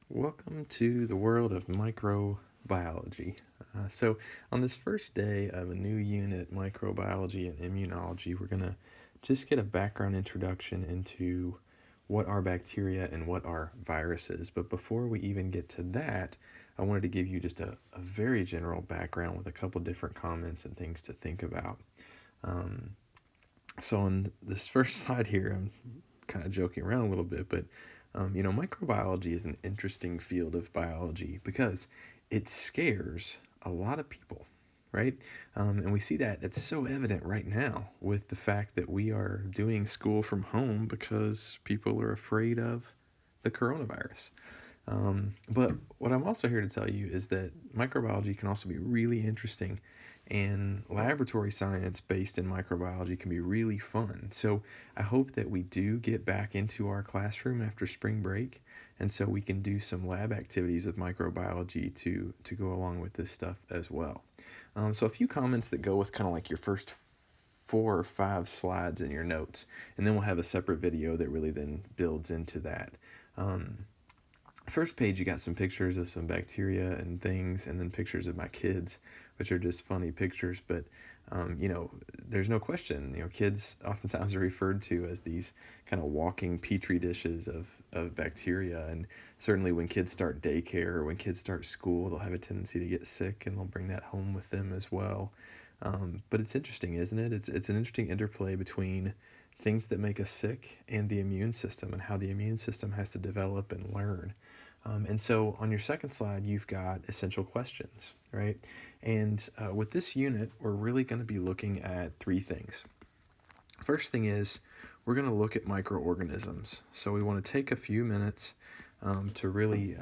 Welcome to the world of microbiology. So, on this first day of a new unit, microbiology and immunology, we're going to just get a background introduction into what are bacteria and what are viruses. But before we even get to that, I wanted to give you just a very general background with a couple different comments and things to think about. So, on this first slide here, I'm kind of joking around a little bit, but microbiology is an interesting field of biology because it scares a lot of people, right? And we see that it's so evident right now with the fact that we are doing school from home because people are afraid of the coronavirus. But what I'm also here to tell you is that microbiology can also be really interesting, and laboratory science based in microbiology can be really fun. So I hope that we do get back into our classroom after spring break, and so we can do some lab activities with microbiology to go along with this stuff as well. So a few comments that go with kind of like your first 4 or 5 slides in your notes, and then we'll have a separate video that really then builds into that. First page, you got some pictures of some bacteria and things, and then pictures of my kids, which are just funny pictures. But there's no question. Kids oftentimes are referred to as these kind of walking petri dishes of bacteria. And certainly, when kids start daycare or when kids start school, they'll have a tendency to get sick, and they'll bring that home with them as well. But it's interesting, isn't it? It's an interesting interplay between things that make us sick and the immune system, and how the immune system has to develop and learn. And so on your second slide, you've got essential questions, right? And with this unit, we're really going to be looking at 3 things. First thing is, we're going to look at microorganisms. So we want to take a few minutes to really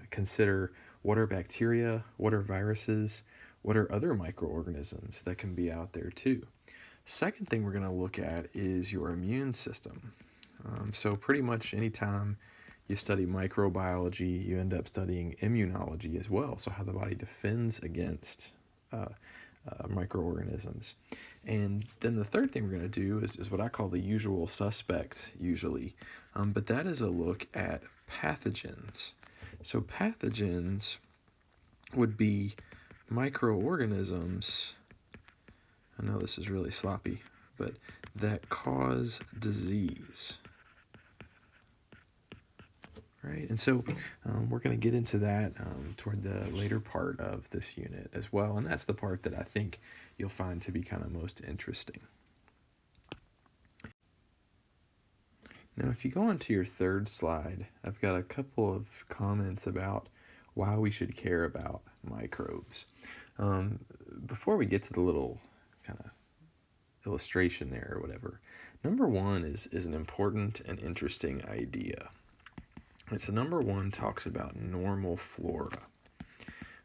consider what are bacteria, what are viruses, what are other microorganisms that can be out there too. Second thing we're going to look at is your immune system. So pretty much anytime you study microbiology, you end up studying immunology as well. So how the body defends against microorganisms. And then the third thing we're going to do is what I call the usual suspects usually. But that is a look at pathogens. So pathogens would be microorganisms, I know this is really sloppy, but that cause disease. Right, and so we're going to get into that toward the later part of this unit as well, and that's the part that I think you'll find to be kind of most interesting. Now, if you go on to your third slide, I've got a couple of comments about why we should care about microbes. Before we get to the little kind of illustration there or whatever, number one is an important and interesting idea. And so number one talks about normal flora.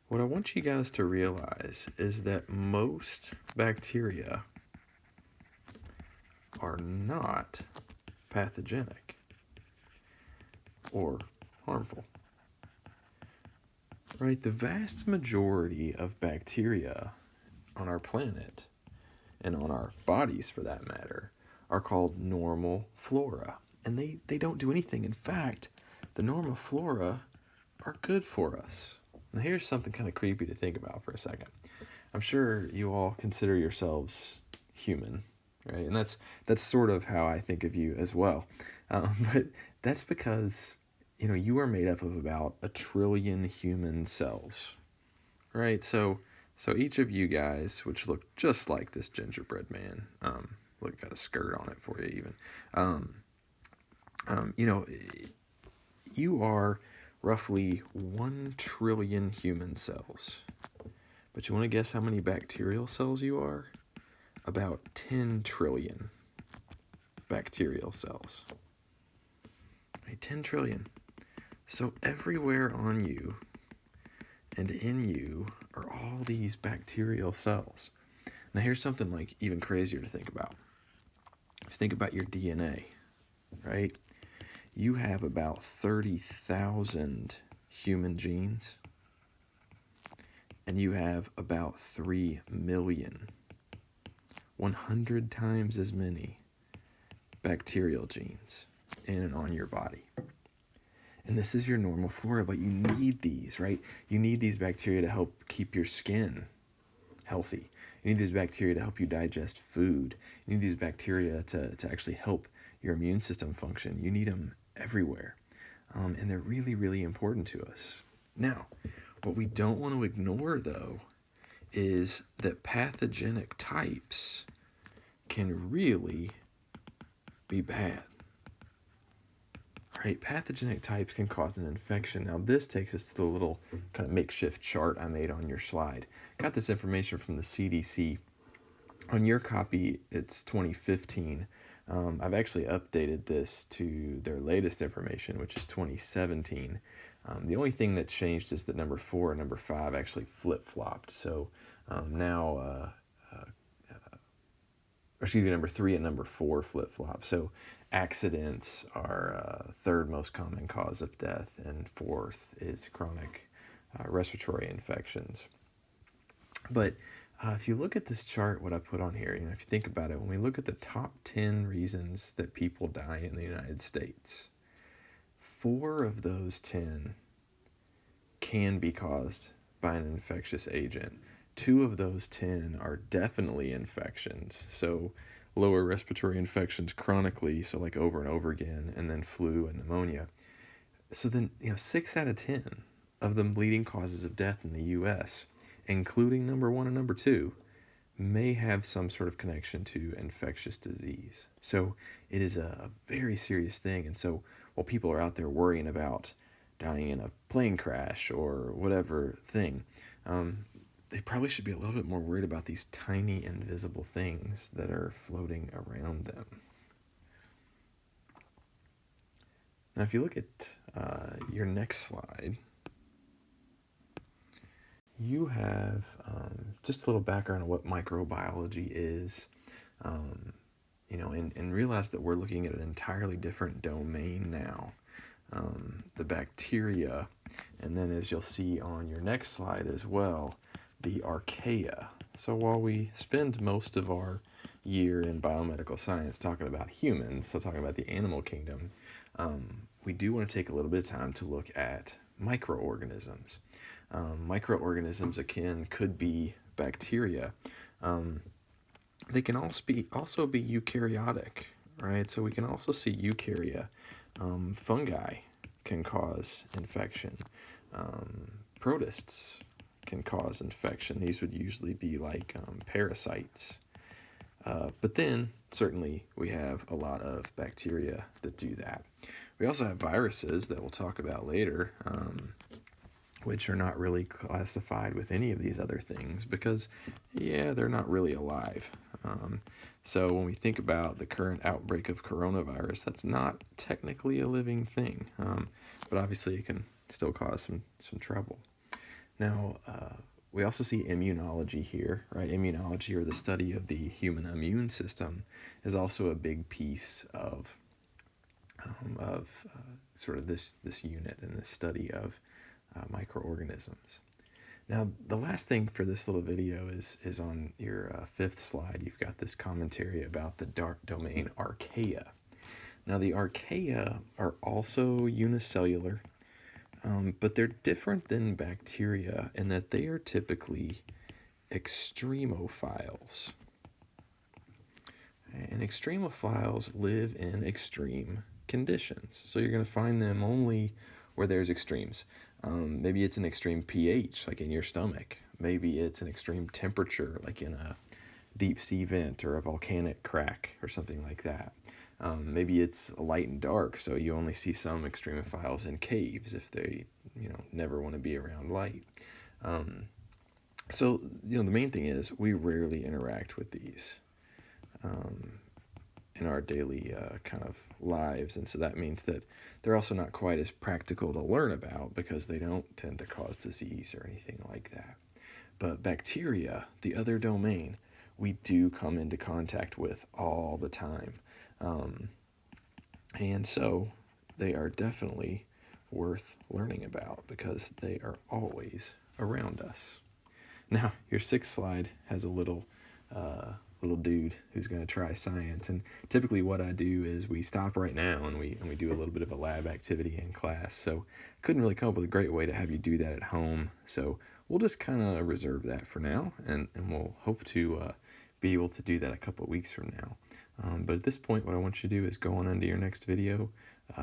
What I want you guys to realize is that most bacteria are not pathogenic or harmful. Right? The vast majority of bacteria on our planet, and on our bodies for that matter, are called normal flora. And they don't do anything. In fact, the normal flora are good for us. Now here's something kind of creepy to think about for a second. I'm sure you all consider yourselves human, right? And that's sort of how I think of you as well. But that's because you are made up of about 1 trillion human cells, right? So each of you guys, which look just like this gingerbread man, look, got a skirt on it for you even. You are roughly 1 trillion human cells. But you want to guess how many bacterial cells you are? About 10 trillion bacterial cells. Right, 10 trillion. So everywhere on you and in you are all these bacterial cells. Now here's something like even crazier to think about. Think about your DNA, right? You have about 30,000 human genes, and you have about 3 million, 100 times as many bacterial genes in and on your body. And this is your normal flora, but you need these, right? You need these bacteria to help keep your skin healthy. You need these bacteria to help you digest food. You need these bacteria to actually help your immune system function. You need them everywhere. And they're really, really important to us. Now, what we don't want to ignore, though, is that pathogenic types can really be bad. Right? Pathogenic types can cause an infection. Now, this takes us to the little kind of makeshift chart I made on your slide. Got this information from the CDC. On your copy, it's 2015. I've actually updated this to their latest information, which is 2017. The only thing that changed is that number 4 and number 5 actually flip-flopped. So now, number 3 and number 4 flip-flop. So accidents are third most common cause of death, and fourth is chronic respiratory infections. But if you look at this chart, what I put on here, if you think about it, when we look at the top 10 reasons that people die in the United States, 4 of those 10 can be caused by an infectious agent. 2 of those 10 are definitely infections. So lower respiratory infections chronically, so like over and over again, and then flu and pneumonia. So then, 6 out of 10 of the leading causes of death in the U.S., including number 1 and number 2, may have some sort of connection to infectious disease. So it is a very serious thing. And so while people are out there worrying about dying in a plane crash or whatever thing, they probably should be a little bit more worried about these tiny invisible things that are floating around them. Now, if you look at your next slide, you have just a little background on what microbiology is, and realize that we're looking at an entirely different domain now, the bacteria, and then as you'll see on your next slide as well, the archaea. So while we spend most of our year in biomedical science talking about humans, so talking about the animal kingdom, we do want to take a little bit of time to look at microorganisms. Microorganisms, again, could be bacteria. They can also be eukaryotic, right? So we can also see eukarya. Fungi can cause infection. Protists can cause infection. These would usually be like parasites. But then, certainly, we have a lot of bacteria that do that. We also have viruses that we'll talk about later, which are not really classified with any of these other things because, they're not really alive. So when we think about the current outbreak of coronavirus, that's not technically a living thing, but obviously it can still cause some trouble. Now, we also see immunology here, right? Immunology, or the study of the human immune system, is also a big piece of sort of this unit and this study of microorganisms. Now, the last thing for this little video is on your 5th slide. You've got this commentary about the dark domain Archaea. Now, the Archaea are also unicellular, but they're different than bacteria in that they are typically extremophiles. And extremophiles live in extreme conditions. So you're going to find them only where there's extremes. Maybe it's an extreme pH, like in your stomach. Maybe it's an extreme temperature, like in a deep sea vent or a volcanic crack or something like that. Maybe it's light and dark, so you only see some extremophiles in caves if they, never want to be around light. So, the main thing is we rarely interact with these in our daily kind of lives, and so that means that they're also not quite as practical to learn about because they don't tend to cause disease or anything like that. But bacteria, the other domain, we do come into contact with all the time. And so they are definitely worth learning about because they are always around us. Now, your 6th slide has a little little dude who's going to try science. And typically what I do is we stop right now and we do a little bit of a lab activity in class. So couldn't really come up with a great way to have you do that at home. So we'll just kind of reserve that for now, and we'll hope to be able to do that a couple of weeks from now. But at this point, what I want you to do is go on into your next video,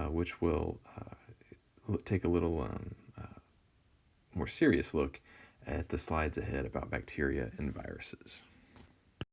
which will take a little more serious look at the slides ahead about bacteria and viruses.